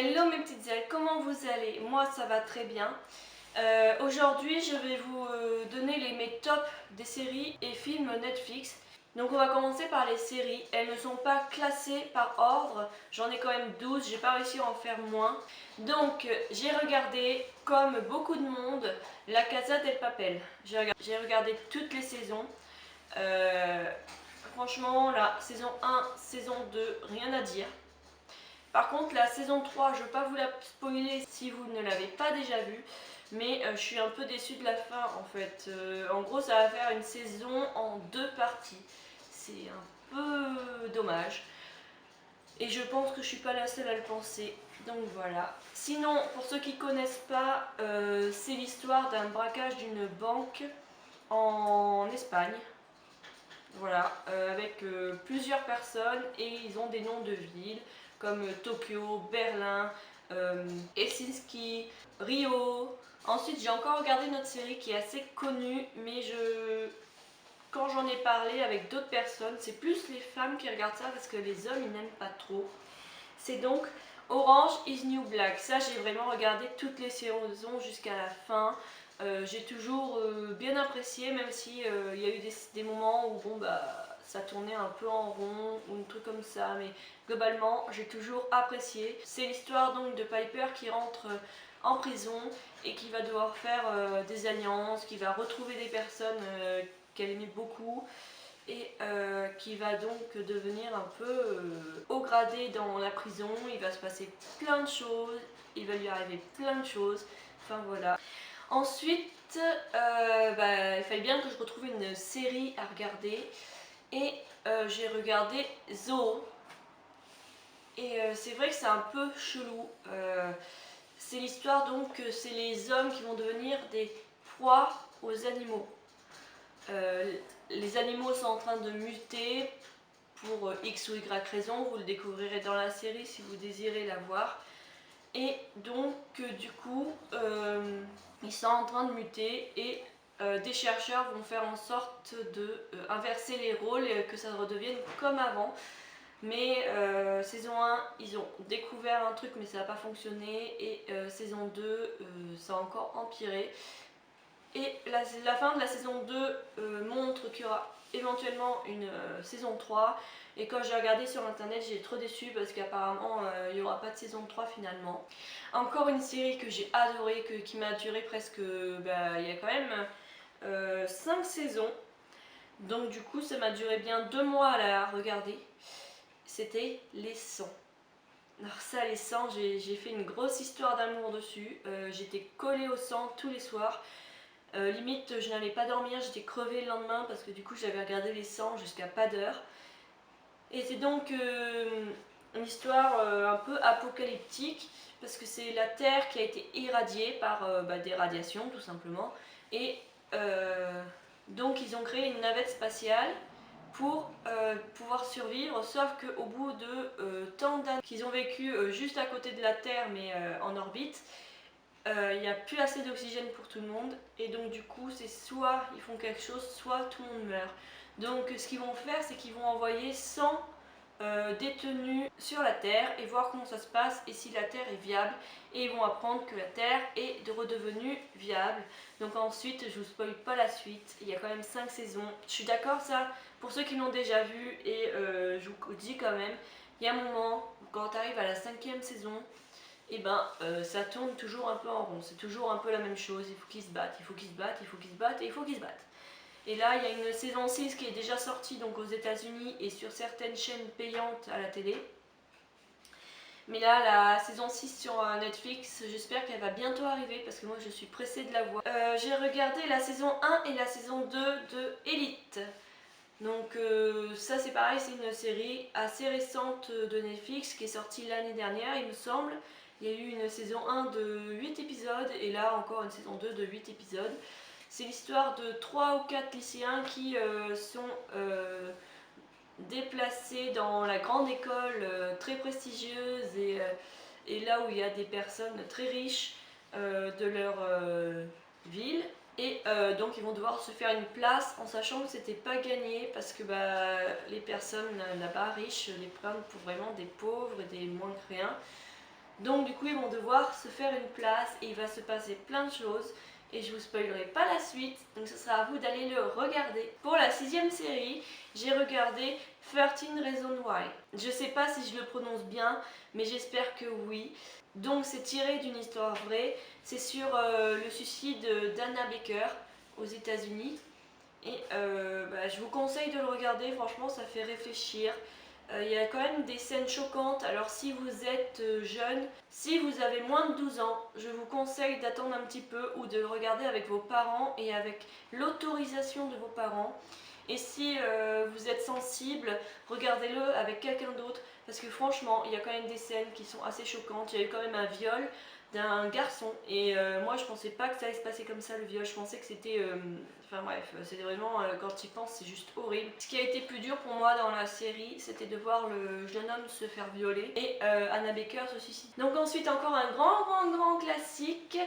Hello mes petites ailes, comment vous allez? Moi ça va très bien. Aujourd'hui je vais vous donner mes tops des séries et films Netflix. Donc on va commencer par les séries. Elles ne sont pas classées par ordre. J'en ai quand même 12, j'ai pas réussi à en faire moins. Donc j'ai regardé, comme beaucoup de monde, La Casa del Papel. J'ai regardé toutes les saisons. Euh, Franchement, la saison 1, saison 2, rien à dire. Par contre, la saison 3, je ne vais pas vous la spoiler si vous ne l'avez pas déjà vue, mais je suis un peu déçue de la fin en fait. En gros, ça va faire une saison en 2 parties. C'est un peu dommage. Et je pense que je suis pas la seule à le penser. Donc voilà. Sinon, pour ceux qui connaissent pas, c'est l'histoire d'un braquage d'une banque en Espagne. Voilà, avec plusieurs personnes et ils ont des noms de villes comme Tokyo, Berlin, Helsinki, Rio. Ensuite, j'ai encore regardé une autre série qui est assez connue, mais quand j'en ai parlé avec d'autres personnes, c'est plus les femmes qui regardent ça parce que les hommes ils n'aiment pas trop. C'est donc Orange is New Black. Ça, j'ai vraiment regardé toutes les saisons jusqu'à la fin. J'ai toujours bien apprécié, même si il y a eu des moments où bon bah ça tournait un peu en rond ou un truc comme ça, mais globalement j'ai toujours apprécié. C'est l'histoire donc de Piper qui rentre en prison et qui va devoir faire des alliances, qui va retrouver des personnes qu'elle aimait beaucoup et qui va donc devenir un peu haut gradé dans la prison. Il va se passer plein de choses, il va lui arriver plein de choses, enfin voilà. Ensuite, il fallait bien que je retrouve une série à regarder et j'ai regardé Zoo. Et c'est vrai que c'est un peu chelou. C'est l'histoire donc que c'est les hommes qui vont devenir des proies aux animaux. Les animaux sont en train de muter pour X ou Y raison, vous le découvrirez dans la série si vous désirez la voir. Et donc du coup, ils sont en train de muter et des chercheurs vont faire en sorte de inverser les rôles et que ça redevienne comme avant. Mais saison 1, ils ont découvert un truc mais ça n'a pas fonctionné et saison 2, ça a encore empiré. Et la fin de la saison 2 montre qu'il y aura éventuellement une saison 3. Et quand j'ai regardé sur internet, j'ai trop déçu parce qu'apparemment il n'y aura pas de saison 3 finalement. Encore une série que j'ai adorée, qui m'a duré presque, il y a quand même 5 saisons. Donc du coup ça m'a duré bien 2 mois à la regarder. C'était Les 100. Alors ça, Les 100, j'ai fait une grosse histoire d'amour dessus. J'étais collée au sang tous les soirs. Limite, je n'allais pas dormir, j'étais crevée le lendemain parce que du coup j'avais regardé Les 100 jusqu'à pas d'heure. Et c'est donc une histoire un peu apocalyptique parce que c'est la Terre qui a été irradiée par des radiations tout simplement. Et donc ils ont créé une navette spatiale pour pouvoir survivre, sauf qu'au bout de tant d'années qu'ils ont vécu juste à côté de la Terre mais en orbite, il n'y a plus assez d'oxygène pour tout le monde et donc du coup c'est soit ils font quelque chose, soit tout le monde meurt. Donc ce qu'ils vont faire, c'est qu'ils vont envoyer 100 détenus sur la Terre et voir comment ça se passe et si la Terre est viable, et ils vont apprendre que la Terre est redevenue viable. Donc ensuite, je vous spoil pas la suite, il y a quand même 5 saisons. Je suis d'accord, ça, pour ceux qui l'ont déjà vu, et je vous dis quand même, il y a un moment, quand tu arrives à la 5e saison, et ça tourne toujours un peu en rond, c'est toujours un peu la même chose, il faut qu'ils se battent, il faut qu'ils se battent, il faut qu'ils se battent et il faut qu'ils se battent. Et là, il y a une saison 6 qui est déjà sortie donc aux États-Unis et sur certaines chaînes payantes à la télé. Mais là, la saison 6 sur Netflix, j'espère qu'elle va bientôt arriver parce que moi je suis pressée de la voir. J'ai regardé la saison 1 et la saison 2 de Elite. Donc ça c'est pareil, c'est une série assez récente de Netflix qui est sortie l'année dernière il me semble. Il y a eu une saison 1 de 8 épisodes et là encore une saison 2 de 8 épisodes. C'est l'histoire de 3 ou 4 lycéens qui sont déplacés dans la grande école très prestigieuse et là où il y a des personnes très riches de leur ville. Et donc ils vont devoir se faire une place en sachant que c'était pas gagné parce que les personnes là-bas riches les prennent pour vraiment des pauvres et des moins que rien. Donc du coup ils vont devoir se faire une place et il va se passer plein de choses. Et je vous spoilerai pas la suite, donc ce sera à vous d'aller le regarder. Pour la 6e série, j'ai regardé 13 Reasons Why. Je sais pas si je le prononce bien, mais j'espère que oui. Donc c'est tiré d'une histoire vraie. C'est sur le suicide d'Anna Baker aux États-Unis. Et je vous conseille de le regarder, franchement ça fait réfléchir. Il y a quand même des scènes choquantes, alors si vous êtes jeune, si vous avez moins de 12 ans, je vous conseille d'attendre un petit peu ou de le regarder avec vos parents et avec l'autorisation de vos parents. Et si vous êtes sensible, regardez-le avec quelqu'un d'autre parce que franchement, il y a quand même des scènes qui sont assez choquantes. Il y a eu quand même un viol d'un garçon et moi je pensais pas que ça allait se passer comme ça le viol, je pensais que c'était enfin bref, c'était vraiment quand tu y penses c'est juste horrible. Ce qui a été plus dur pour moi dans la série, c'était de voir le jeune homme se faire violer et Anna Baker se suicide. Donc ensuite encore un grand classique.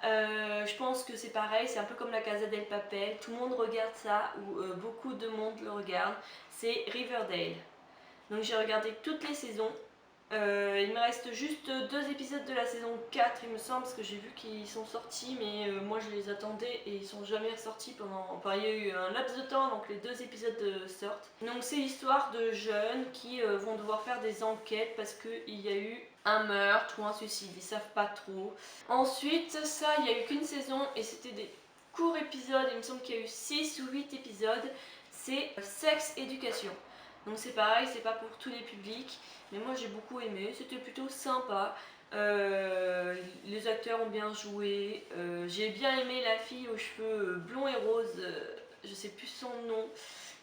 Je pense que c'est pareil, c'est un peu comme la Casa del Papel, tout le monde regarde ça ou beaucoup de monde le regarde, c'est Riverdale. Donc j'ai regardé toutes les saisons. Il me reste juste 2 épisodes de la saison 4 il me semble parce que j'ai vu qu'ils sont sortis mais moi je les attendais et ils sont jamais ressortis pendant... Enfin il y a eu un laps de temps avant que les 2 épisodes sortent. Donc c'est l'histoire de jeunes qui vont devoir faire des enquêtes parce qu'il y a eu un meurtre ou un suicide, ils savent pas trop. Ensuite ça il n'y a eu qu'une saison et c'était des courts épisodes, il me semble qu'il y a eu 6 ou 8 épisodes. C'est Sex Education. Donc c'est pareil, c'est pas pour tous les publics. Mais moi j'ai beaucoup aimé, c'était plutôt sympa. Les acteurs ont bien joué. J'ai bien aimé la fille aux cheveux blonds et roses, je sais plus son nom.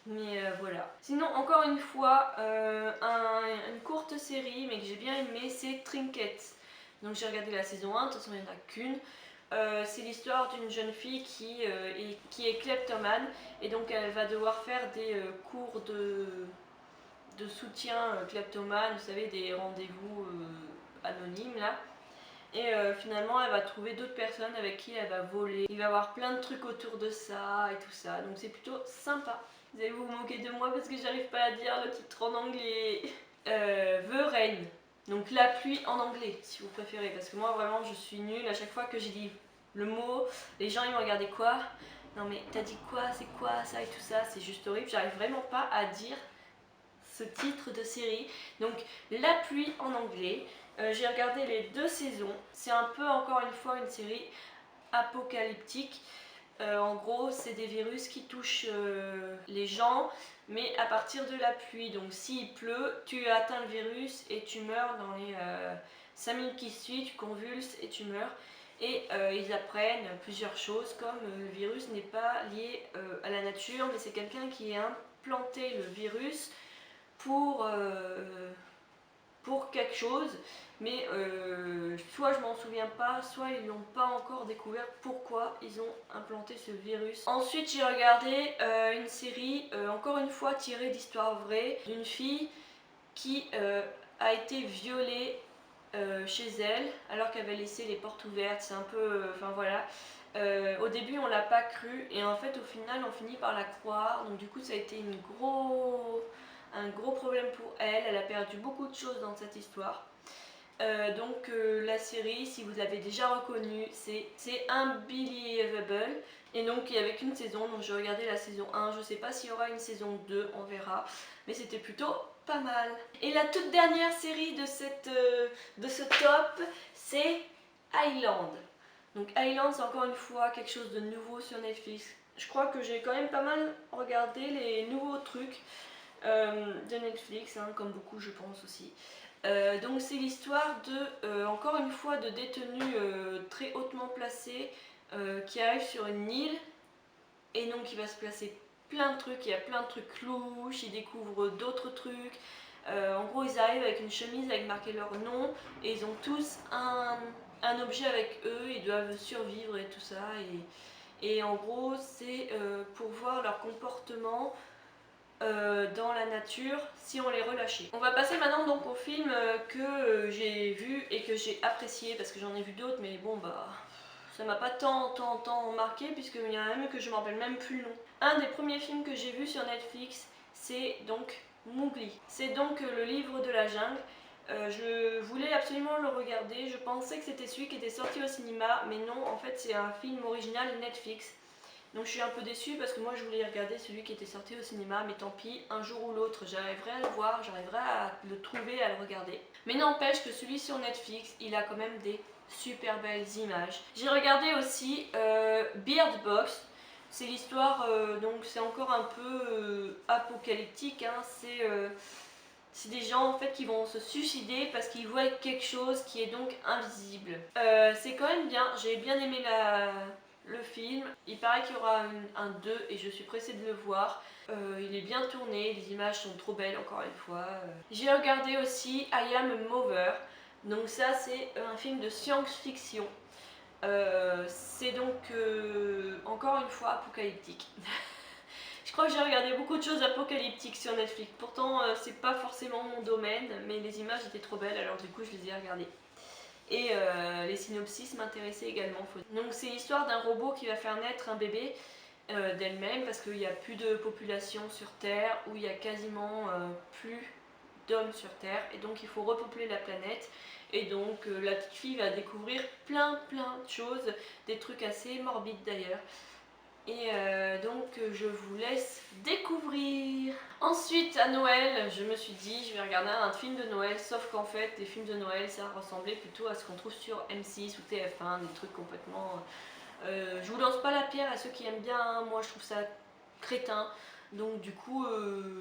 Mais voilà. Sinon, encore une fois, une courte série, mais que j'ai bien aimé, c'est Trinkets. Donc j'ai regardé la saison 1, de toute façon il n'y en a qu'une. C'est l'histoire d'une jeune fille qui est kleptomane et donc elle va devoir faire des cours de soutien kleptomane, vous savez, des rendez-vous anonymes là. Et finalement, elle va trouver d'autres personnes avec qui elle va voler. Il va y avoir plein de trucs autour de ça et tout ça. Donc c'est plutôt sympa. Vous allez vous moquer de moi parce que j'arrive pas à dire le titre en anglais. The Rain. Donc la pluie en anglais, si vous préférez. Parce que moi, vraiment, je suis nulle. À chaque fois que j'ai dit le mot, les gens ils m'ont regardé quoi? Non mais t'as dit quoi? C'est quoi ça et tout ça? C'est juste horrible. J'arrive vraiment pas à dire ce titre de série. Donc La pluie en anglais. J'ai regardé les 2 saisons. C'est un peu encore une fois une série apocalyptique. En gros, c'est des virus qui touchent les gens, mais à partir de la pluie. Donc s'il pleut, tu atteins le virus et tu meurs dans les 5 minutes qui suivent, tu convulses et tu meurs. Et ils apprennent plusieurs choses, comme le virus n'est pas lié à la nature, mais c'est quelqu'un qui a implanté le virus pour quelque chose, mais soit je m'en souviens pas, soit ils n'ont pas encore découvert pourquoi ils ont implanté ce virus. Ensuite j'ai regardé une série, encore une fois tirée d'histoires vraies, d'une fille qui a été violée chez elle alors qu'elle avait laissé les portes ouvertes. C'est un peu... Enfin voilà. Au début on l'a pas cru et en fait au final on finit par la croire, donc du coup ça a été un gros problème pour elle. Elle a perdu beaucoup de choses dans cette histoire. La série, si vous l'avez déjà reconnue, c'est Unbelievable. Et donc il n'y avait qu'une saison, donc j'ai regardé la saison 1. Je sais pas s'il y aura une saison 2, on verra. Mais c'était plutôt pas mal. Et la toute dernière série de ce top, c'est Island. Donc Island, c'est encore une fois quelque chose de nouveau sur Netflix. Je crois que j'ai quand même pas mal regardé les nouveaux trucs de Netflix, hein, comme beaucoup je pense aussi. Donc c'est l'histoire encore une fois, de détenus très hautement placés qui arrivent sur une île et donc il va se passer plein de trucs, il y a plein de trucs louches, ils découvrent d'autres trucs. En gros ils arrivent avec une chemise avec marqué leur nom et ils ont tous un objet avec eux, ils doivent survivre et tout ça. Et en gros c'est pour voir leur comportement dans la nature si on les relâchait. On va passer maintenant donc au film que j'ai vu et que j'ai apprécié parce que j'en ai vu d'autres mais bon bah ça m'a pas tant marqué puisqu'il y en a même que je me rappelle même plus le nom. Un des premiers films que j'ai vu sur Netflix c'est donc Mowgli. C'est donc le livre de la jungle. Je voulais absolument le regarder, je pensais que c'était celui qui était sorti au cinéma, mais non, en fait c'est un film original Netflix. Donc je suis un peu déçue parce que moi je voulais regarder celui qui était sorti au cinéma, mais tant pis, un jour ou l'autre j'arriverai à le voir, j'arriverai à le trouver, à le regarder. Mais n'empêche que celui sur Netflix, il a quand même des super belles images. J'ai regardé aussi Bird Box. C'est l'histoire, donc c'est encore un peu apocalyptique, hein. C'est des gens en fait qui vont se suicider parce qu'ils voient quelque chose qui est donc invisible. C'est quand même bien, j'ai bien aimé le film. Il paraît qu'il y aura un 2 et je suis pressée de le voir. Il est bien tourné, les images sont trop belles encore une fois. J'ai regardé aussi I Am a Mover. Donc ça c'est un film de science-fiction. C'est donc encore une fois apocalyptique. Je crois que j'ai regardé beaucoup de choses apocalyptiques sur Netflix. Pourtant, c'est pas forcément mon domaine, mais les images étaient trop belles, alors du coup, je les ai regardées. Et les synopsis m'intéressaient également. Donc, c'est l'histoire d'un robot qui va faire naître un bébé d'elle-même parce qu'il n'y a plus de population sur Terre, où il y a quasiment plus d'hommes sur Terre, et donc il faut repeupler la planète. Et donc la petite fille va découvrir plein de choses, des trucs assez morbides d'ailleurs. Et donc je vous laisse découvrir. Ensuite à Noël, je me suis dit je vais regarder un film de Noël, sauf qu'en fait les films de Noël ça ressemblait plutôt à ce qu'on trouve sur M6 ou TF1, des trucs complètement... je vous lance pas la pierre à ceux qui aiment bien, hein. Moi je trouve ça crétin. Donc du coup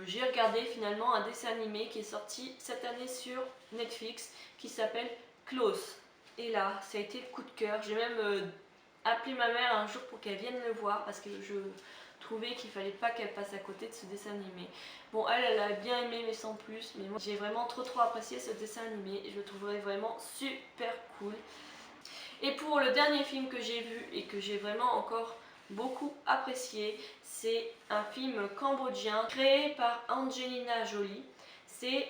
j'ai regardé finalement un dessin animé qui est sorti cette année sur Netflix qui s'appelle Klaus. Et là ça a été le coup de cœur, j'ai même... appelé ma mère un jour pour qu'elle vienne le voir parce que je trouvais qu'il fallait pas qu'elle passe à côté de ce dessin animé. Bon, elle a bien aimé mais sans plus, mais moi j'ai vraiment trop apprécié ce dessin animé et je le trouverais vraiment super cool. Et pour le dernier film que j'ai vu et que j'ai vraiment encore beaucoup apprécié, c'est un film cambodgien créé par Angelina Jolie. C'est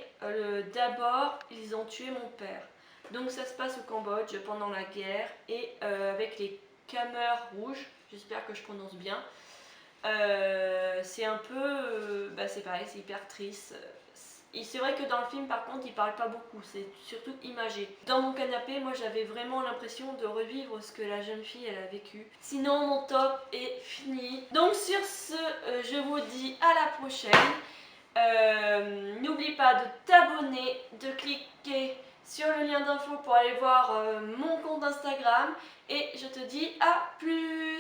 D'abord ils ont tué mon père. Donc ça se passe au Cambodge pendant la guerre et avec les Khmers rouges, j'espère que je prononce bien. C'est un peu, c'est pareil, c'est hyper triste. Et c'est vrai que dans le film par contre il parle pas beaucoup, c'est surtout imagé. Dans mon canapé, moi j'avais vraiment l'impression de revivre ce que la jeune fille elle a vécu. Sinon mon top est fini. Donc sur ce, je vous dis à la prochaine. N'oublie pas de t'abonner, de cliquer sur le lien d'info pour aller voir mon compte Instagram et je te dis à plus.